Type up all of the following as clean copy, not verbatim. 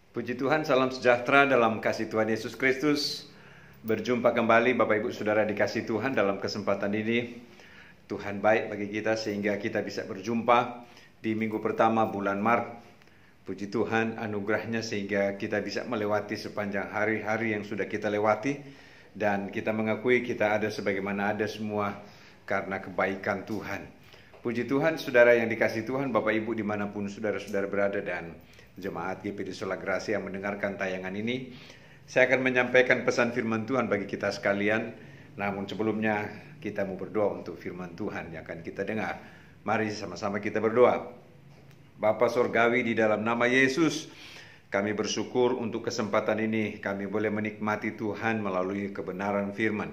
Puji Tuhan, salam sejahtera dalam kasih Tuhan Yesus Kristus. Berjumpa kembali Bapak Ibu Saudara dikasih Tuhan dalam kesempatan ini. Tuhan baik bagi kita sehingga kita bisa berjumpa di minggu pertama bulan Maret. Puji Tuhan anugerahnya sehingga kita bisa melewati sepanjang hari-hari yang sudah kita lewati. Dan kita mengakui kita ada sebagaimana ada semua karena kebaikan Tuhan. Puji Tuhan, saudara yang dikasih Tuhan, Bapak Ibu dimanapun saudara-saudara berada dan jemaat GPD Sola Gracia yang mendengarkan tayangan ini, saya akan menyampaikan pesan firman Tuhan bagi kita sekalian. Namun sebelumnya kita mau berdoa untuk firman Tuhan yang akan kita dengar. Mari sama-sama kita berdoa. Bapa Sorgawi, di dalam nama Yesus, kami bersyukur untuk kesempatan ini. Kami boleh menikmati Tuhan melalui kebenaran firman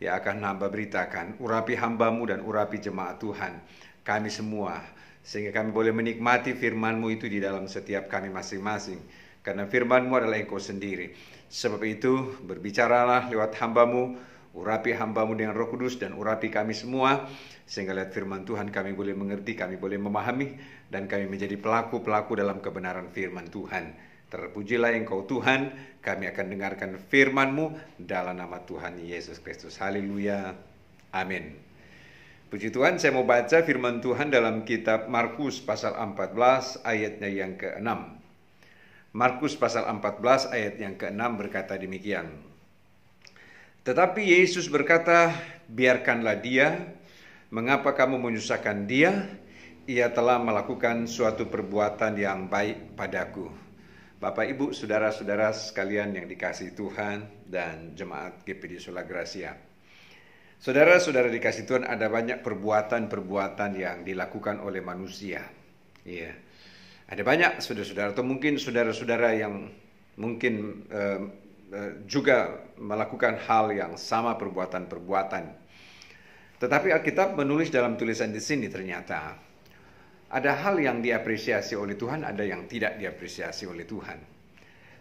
yang akan hamba beritakan. Urapi hambamu dan urapi jemaat Tuhan, kami semua, sehingga kami boleh menikmati firman-Mu itu di dalam setiap kami masing-masing. Karena firman-Mu adalah Engkau sendiri. Sebab itu berbicaralah lewat hamba-Mu, urapi hamba-Mu dengan Roh Kudus dan urapi kami semua. Sehingga lewat firman Tuhan kami boleh mengerti, kami boleh memahami, dan kami menjadi pelaku-pelaku dalam kebenaran firman Tuhan. Terpujilah Engkau Tuhan, kami akan dengarkan firman-Mu dalam nama Tuhan Yesus Kristus. Haleluya. Amin. Puji Tuhan, saya mau baca firman Tuhan dalam kitab Markus pasal 14 ayatnya yang ke-6. Markus pasal 14 ayat yang ke-6 berkata demikian. Tetapi Yesus berkata, biarkanlah dia, mengapa kamu menyusahkan dia? Ia telah melakukan suatu perbuatan yang baik padaku. Bapak, Ibu, saudara-saudara sekalian yang dikasihi Tuhan dan jemaat GPD Sola Gracia. Saudara-saudara dikasihi Tuhan, ada banyak perbuatan-perbuatan yang dilakukan oleh manusia. Iya. Ada banyak saudara-saudara, atau mungkin saudara-saudara yang mungkin juga melakukan hal yang sama perbuatan-perbuatan. Tetapi Alkitab menulis dalam tulisan di sini ternyata ada hal yang diapresiasi oleh Tuhan, ada yang tidak diapresiasi oleh Tuhan.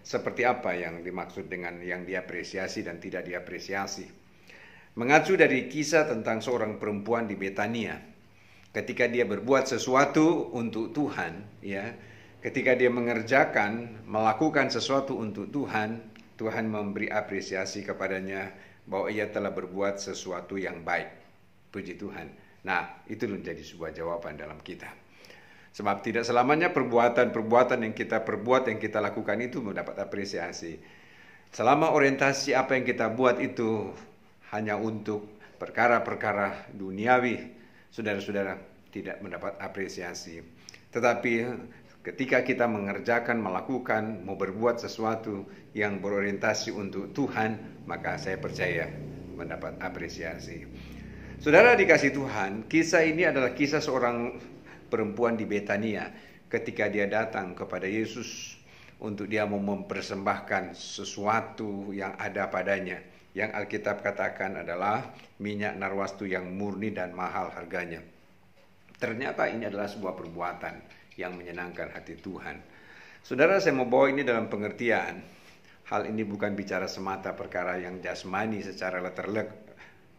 Seperti apa yang dimaksud dengan yang diapresiasi dan tidak diapresiasi? Mengacu dari kisah tentang seorang perempuan di Betania. Ketika dia berbuat sesuatu untuk Tuhan, ya, ketika dia melakukan sesuatu untuk Tuhan, Tuhan memberi apresiasi kepadanya bahwa ia telah berbuat sesuatu yang baik. Puji Tuhan. Nah, itu menjadi sebuah jawaban dalam kita. Sebab tidak selamanya perbuatan-perbuatan yang kita perbuat, yang kita lakukan itu mendapat apresiasi. Selama orientasi apa yang kita buat itu hanya untuk perkara-perkara duniawi, saudara-saudara, tidak mendapat apresiasi. Tetapi ketika kita melakukan, mau berbuat sesuatu yang berorientasi untuk Tuhan, maka saya percaya mendapat apresiasi. Saudara dikasih Tuhan, kisah ini adalah kisah seorang perempuan di Betania ketika dia datang kepada Yesus untuk dia mau mempersembahkan sesuatu yang ada padanya, yang Alkitab katakan adalah minyak narwastu yang murni dan mahal harganya. Ternyata ini adalah sebuah perbuatan yang menyenangkan hati Tuhan. Saudara, saya mau bawa ini dalam pengertian hal ini bukan bicara semata perkara yang jasmani secara letterlek,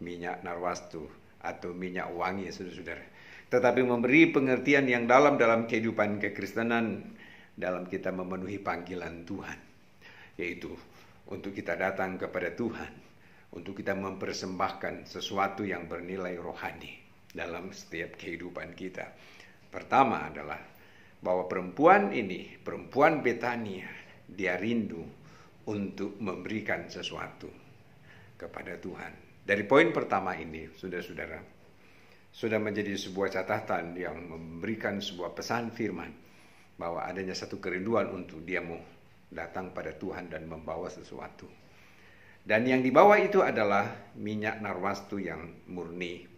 minyak narwastu atau minyak wangi, saudara-saudara, tetapi memberi pengertian yang dalam kehidupan kekristenan, dalam kita memenuhi panggilan Tuhan, yaitu untuk kita datang kepada Tuhan, untuk kita mempersembahkan sesuatu yang bernilai rohani dalam setiap kehidupan kita. Pertama adalah bahwa perempuan Betania, dia rindu untuk memberikan sesuatu kepada Tuhan. Dari poin pertama ini, saudara-saudara, sudah menjadi sebuah catatan yang memberikan sebuah pesan firman bahwa adanya satu kerinduan untuk dia mau datang pada Tuhan dan membawa sesuatu. Dan yang dibawa itu adalah minyak narwastu yang murni.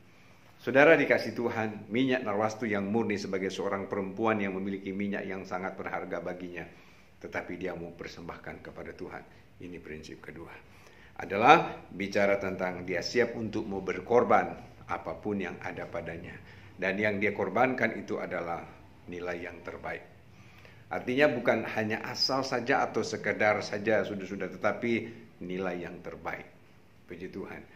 Saudara dikasih Tuhan, minyak narwastu yang murni sebagai seorang perempuan yang memiliki minyak yang sangat berharga baginya, tetapi dia mau persembahkan kepada Tuhan. Ini prinsip kedua. Adalah bicara tentang dia siap untuk mau berkorban apapun yang ada padanya. Dan yang dia korbankan itu adalah nilai yang terbaik. Artinya bukan hanya asal saja atau sekedar saja sudah, tetapi nilai yang terbaik. Puji Tuhan.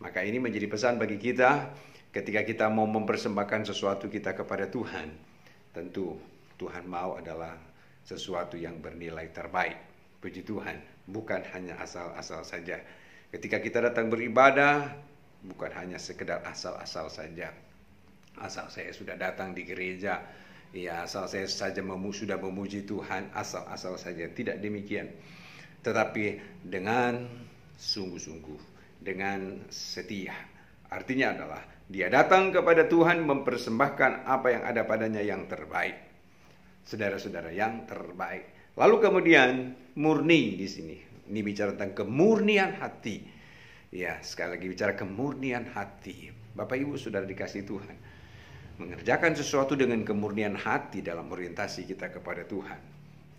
Maka ini menjadi pesan bagi kita ketika kita mau mempersembahkan sesuatu kita kepada Tuhan. Tentu Tuhan mau adalah sesuatu yang bernilai terbaik. Puji Tuhan, bukan hanya asal-asal saja. Ketika kita datang beribadah, bukan hanya sekedar asal-asal saja. Asal saya sudah datang di gereja, ya asal saya saja sudah memuji Tuhan, asal-asal saja. Tidak demikian. Tetapi dengan sungguh-sungguh, dengan setia. Artinya adalah dia datang kepada Tuhan mempersembahkan apa yang ada padanya yang terbaik. Saudara-saudara, yang terbaik. Lalu kemudian murni di sini. Ini bicara tentang kemurnian hati. Ya, sekali lagi bicara kemurnian hati. Bapak Ibu Saudara dikasih Tuhan. Mengerjakan sesuatu dengan kemurnian hati dalam orientasi kita kepada Tuhan.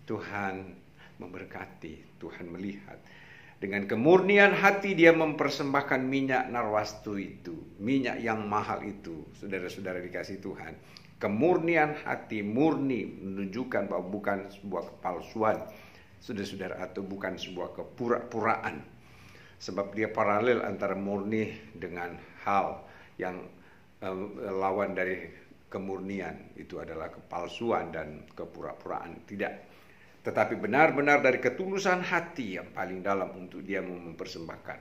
Tuhan memberkati, Tuhan melihat. Dengan kemurnian hati dia mempersembahkan minyak narwastu itu. Minyak yang mahal itu. Saudara-saudara dikasih Tuhan. Kemurnian hati, murni, menunjukkan bahwa bukan sebuah kepalsuan, saudara-saudara, atau bukan sebuah kepura-puraan. Sebab dia paralel antara murni dengan hal yang lawan dari kemurnian. Itu adalah kepalsuan dan kepura-puraan. Tidak. Tetapi benar-benar dari ketulusan hati yang paling dalam untuk dia mempersembahkan.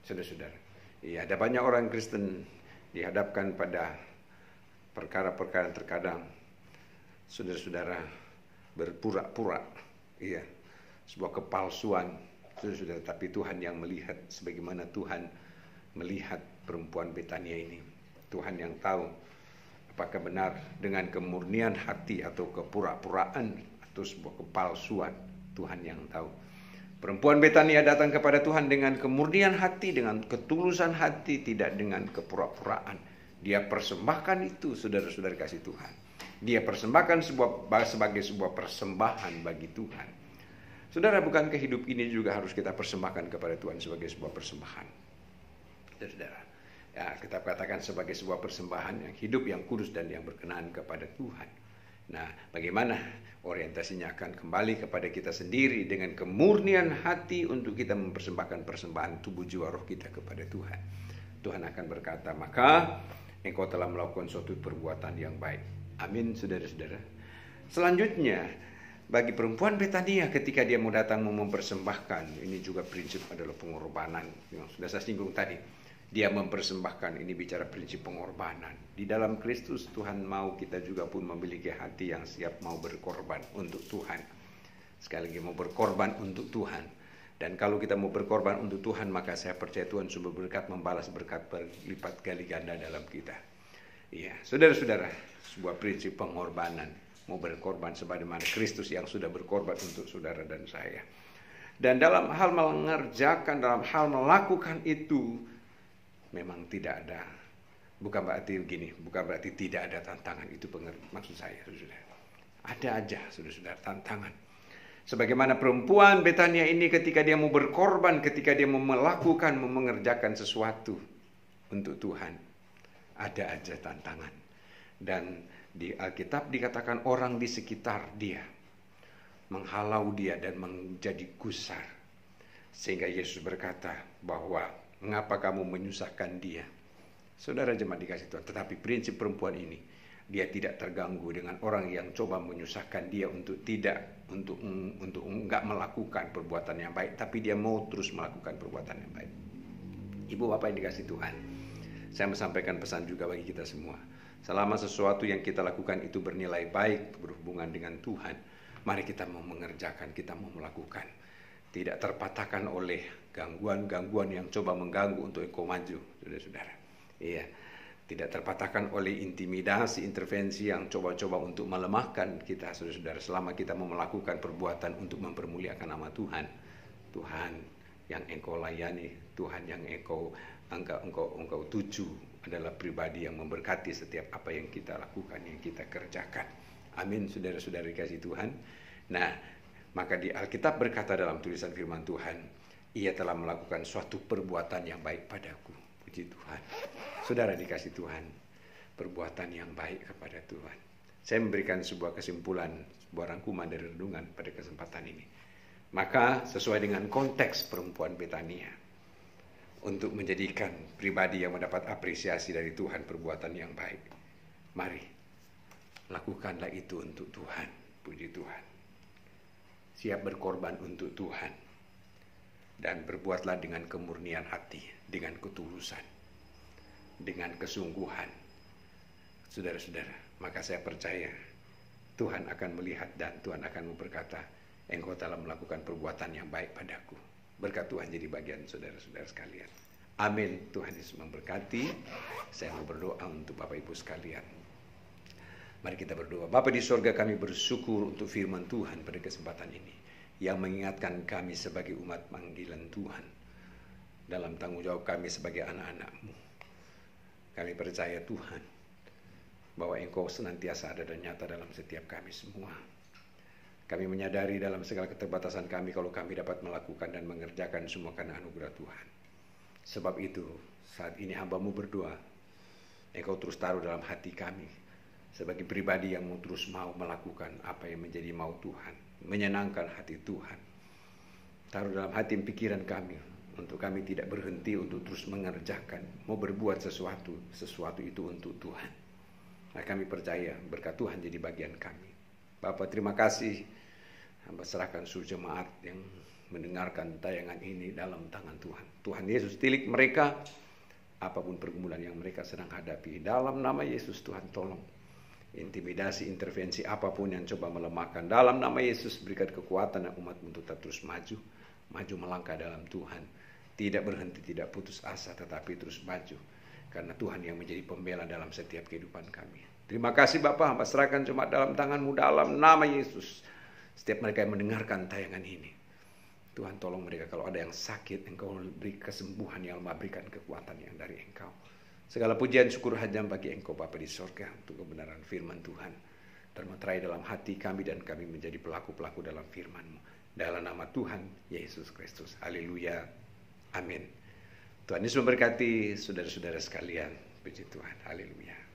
Saudara-saudara, ya, ada banyak orang Kristen dihadapkan pada perkara-perkara terkadang saudara-saudara berpura-pura, iya, sebuah kepalsuan, saudara-saudara. Tapi Tuhan yang melihat, sebagaimana Tuhan melihat perempuan Betania ini. Tuhan yang tahu apakah benar dengan kemurnian hati atau kepura-puraan atau sebuah kepalsuan. Tuhan yang tahu. Perempuan Betania datang kepada Tuhan dengan kemurnian hati, dengan ketulusan hati, tidak dengan kepura-puraan. Dia persembahkan itu, saudara-saudara kasih Tuhan. Dia persembahkan sebagai sebuah persembahan bagi Tuhan. Saudara, bukankah hidup ini juga harus kita persembahkan kepada Tuhan sebagai sebuah persembahan? Saudara, ya, kita katakan sebagai sebuah persembahan yang hidup, yang kudus, dan yang berkenan kepada Tuhan. Nah, bagaimana orientasinya akan kembali kepada kita sendiri dengan kemurnian hati untuk kita mempersembahkan persembahan tubuh jiwa roh kita kepada Tuhan. Tuhan akan berkata, maka engkau telah melakukan suatu perbuatan yang baik. Amin, saudara-saudara. Selanjutnya, bagi perempuan Betania ketika dia mau datang mempersembahkan, ini juga prinsip adalah pengorbanan yang sudah saya singgung tadi. Dia mempersembahkan, ini bicara prinsip pengorbanan. Di dalam Kristus Tuhan mau kita juga pun memiliki hati yang siap mau berkorban untuk Tuhan. Sekali lagi, mau berkorban untuk Tuhan. Dan kalau kita mau berkorban untuk Tuhan, maka saya percaya Tuhan sudah berkat membalas berkat berlipat kali ganda dalam kita. Iya, saudara-saudara, sebuah prinsip pengorbanan. Mau berkorban sebagaimana Kristus yang sudah berkorban untuk saudara dan saya. Dan dalam hal mengerjakan, dalam hal melakukan itu, memang tidak ada. Bukan berarti begini, bukan berarti tidak ada tantangan. Itu maksud saya, saudara. Ada aja, saudara-saudara, tantangan. Sebagaimana perempuan Betania ini ketika dia mau berkorban, ketika dia mau melakukan, mengerjakan sesuatu untuk Tuhan, ada aja tantangan. Dan di Alkitab dikatakan orang di sekitar dia menghalau dia dan menjadi gusar. Sehingga Yesus berkata bahwa mengapa kamu menyusahkan dia? Saudara jemaat dikasih Tuhan, tetapi prinsip perempuan ini, dia tidak terganggu dengan orang yang coba menyusahkan dia untuk enggak melakukan perbuatan yang baik, tapi dia mau terus melakukan perbuatan yang baik. Ibu bapak yang dikasih Tuhan, saya menyampaikan pesan juga bagi kita semua. Selama sesuatu yang kita lakukan itu bernilai baik, berhubungan dengan Tuhan, mari kita mau mengerjakan, kita mau melakukan. Tidak terpatahkan oleh gangguan-gangguan yang coba mengganggu untuk engkau maju, saudara-saudara. Iya. Tidak terpatahkan oleh intimidasi, intervensi yang coba-coba untuk melemahkan kita, saudara-saudara. Selama kita mau melakukan perbuatan untuk mempermuliakan nama Tuhan. Tuhan yang engkau layani, Tuhan yang engkau tuju adalah pribadi yang memberkati setiap apa yang kita lakukan, yang kita kerjakan. Amin, saudara-saudara dikasih Tuhan. Nah, maka di Alkitab berkata dalam tulisan firman Tuhan, ia telah melakukan suatu perbuatan yang baik padaku. Puji Tuhan. Saudara dikasih Tuhan, perbuatan yang baik kepada Tuhan. Saya memberikan sebuah kesimpulan, sebuah rangkuman dari renungan pada kesempatan ini. Maka sesuai dengan konteks perempuan Betania, untuk menjadikan pribadi yang mendapat apresiasi dari Tuhan perbuatan yang baik, mari lakukanlah itu untuk Tuhan. Puji Tuhan. siap berkorban untuk Tuhan. Dan berbuatlah dengan kemurnian hati, dengan ketulusan, dengan kesungguhan. Saudara-saudara, maka saya percaya Tuhan akan melihat dan Tuhan akan berkata, engkau telah melakukan perbuatan yang baik padaku. Berkat Tuhan jadi bagian saudara-saudara sekalian. Amin. Tuhan Yesus memberkati. Saya mau berdoa untuk Bapak Ibu sekalian. Mari kita berdoa. Bapa di sorga, kami bersyukur untuk firman Tuhan pada kesempatan ini, yang mengingatkan kami sebagai umat panggilan Tuhan dalam tanggung jawab kami sebagai anak-anak-Mu. Kami percaya Tuhan bahwa Engkau senantiasa ada dan nyata dalam setiap kami semua. Kami menyadari dalam segala keterbatasan kami kalau kami dapat melakukan dan mengerjakan semua karena anugerah Tuhan. Sebab itu saat ini hamba-Mu berdoa, Engkau terus taruh dalam hati kami sebagai pribadi yang terus mau melakukan apa yang menjadi mau Tuhan, menyenangkan hati Tuhan. Taruh dalam hati dan pikiran kami untuk kami tidak berhenti untuk terus mengerjakan, mau berbuat sesuatu itu untuk Tuhan. Nah, kami percaya berkat Tuhan jadi bagian kami. Bapak, terima kasih. Hamba serahkan seluruh jemaat yang mendengarkan tayangan ini dalam tangan Tuhan. Tuhan Yesus, tilik mereka apapun pergumulan yang mereka sedang hadapi. Dalam nama Yesus, Tuhan tolong. Intimidasi, intervensi apapun yang coba melemahkan, dalam nama Yesus berikan kekuatan dan umat untuk tetap terus maju melangkah dalam Tuhan. Tidak berhenti, tidak putus asa, tetapi terus maju. Karena Tuhan yang menjadi pembela dalam setiap kehidupan kami. Terima kasih Bapak, hamba serahkan jemaat dalam tangan-Mu dalam nama Yesus. Setiap mereka yang mendengarkan tayangan ini, Tuhan tolong mereka kalau ada yang sakit, Engkau beri kesembuhan yang lemah, berikan kekuatan yang dari Engkau. Segala pujian syukur hanya bagi Engkau Bapa di sorga untuk kebenaran firman Tuhan. Termeterai dalam hati kami dan kami menjadi pelaku-pelaku dalam firman-Mu. Dalam nama Tuhan Yesus Kristus. Haleluya. Amin. Tuhan Yesus memberkati saudara-saudara sekalian. Puji Tuhan. Haleluya.